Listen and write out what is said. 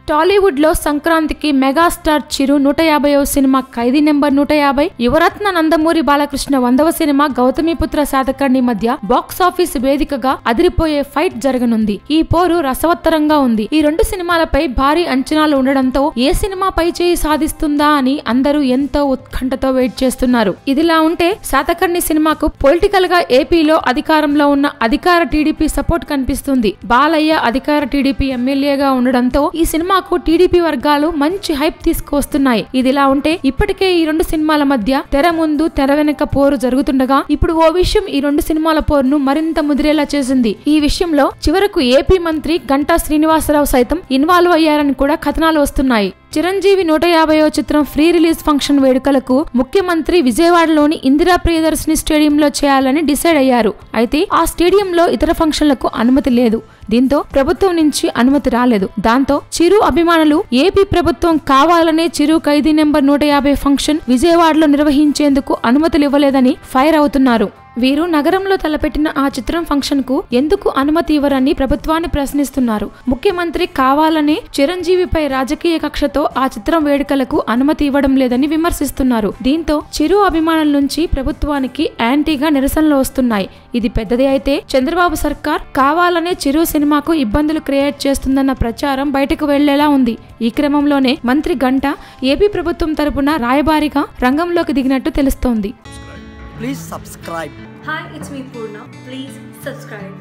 టాలీవుడ్ లో సంక్రాంతికి మెగాస్టార్ చిరు 150వ సినిమా ఖైదీ number 150, Yuvaratna Nandamuri Balakrishna 100వ cinema Gautamiputra Satakarni మధ్య బాక్స్ ఆఫీస్ వేదికగా అదిరిపోయే ఫైట్ జరగనుంది. ఈ పోరు రసవత్తరంగా ఉంది. ఈ రెండు సినిమాలపై భారీ అంచనాలు ఉండడంతో ఏ సినిమా పై చేయి సాధిస్తుందా అని అందరూ ఎంతో ఉత్కంఠతో వెయిట్ చేస్తున్నారు. ఇదిలా ఉంటే శాతకర్ణి సినిమాకు పొలిటికల్ గా ఏపీలో అధికారంలో ఉన్న అధికార టీడీపీ సపోర్ట్ కనిపిస్తుంది. బాలయ్య అధికార టీడీపీ ఎమ్మెల్యేగా ఉండడంతో ఈ సినిమాకు టీడీపీ వర్గాలు మంచి హైప్ తీసుకువస్తున్నాయి. ఇదిలా ఉంటే ఇప్పటికే ఈ రెండు సినిమాల మధ్య తెర ముందు తెర వెనక పోరు జరుగుతుండగా ఇప్పుడు ఓ విషయం ఈ రెండు సినిమాల పోరును మరింత ముదిరేలా చేసింది. ఈ విషయంలో చివరకు ఏపీ మంత్రి గంటా శ్రీనివాసరావు సైతం ఇన్వాల్వ్ అయ్యారని కూడా కథనాలు వస్తున్నాయి. చిరంజీవి 150వ చిత్రం ఫ్రీ రిలీజ్ ఫంక్షన్ వేడుకలకు ముఖ్యమంత్రి విజయవాడలోని ఇందిరా ప్రియదర్శిని స్టేడియంలో చేయాలని డిసైడ్ అయ్యారు. అయితే ఆ స్టేడియంలో ఇతర ఫంక్షన్లకు అనుమతి లేదు. దీంతో ప్రభుత్వం నుంచి అనుమతి రాలేదు. దాంతో చిరు అభిమానులు ఏపీ ప్రభుత్వం కావాలనే చిరు ఖైదీ నెంబర్ 150 ఫంక్షన్ విజయవాడలో నిర్వహించేందుకు అనుమతులు ఇవ్వలేదని ఫైర్ అవుతున్నారు. వీరు నగరంలో తలపెట్టిన ఆ చిత్రం ఫంక్షన్ కు ఎందుకు అనుమతి ఇవ్వరని ప్రభుత్వాన్ని ప్రశ్నిస్తున్నారు. ముఖ్యమంత్రి కావాలనే చిరంజీవిపై రాజకీయ కక్షతో ఆ చిత్రం వేడుకలకు అనుమతి ఇవ్వడం లేదని విమర్శిస్తున్నారు. దీంతో చిరు అభిమానుల నుంచి ప్రభుత్వానికి యాంటీగా నిరసనలు వస్తున్నాయి. ఇది పెద్దది అయితే చంద్రబాబు సర్కార్ కావాలనే చిరు సినిమాకు ఇబ్బందులు క్రియేట్ చేస్తుందన్న ప్రచారం బయటకు వెళ్లేలా ఉంది. ఈ క్రమంలోనే మంత్రి గంటా ఏపీ ప్రభుత్వం తరపున రాయబారిగా రంగంలోకి దిగినట్టు తెలుస్తోంది. Please subscribe. Hi, it's me Purna. Please subscribe.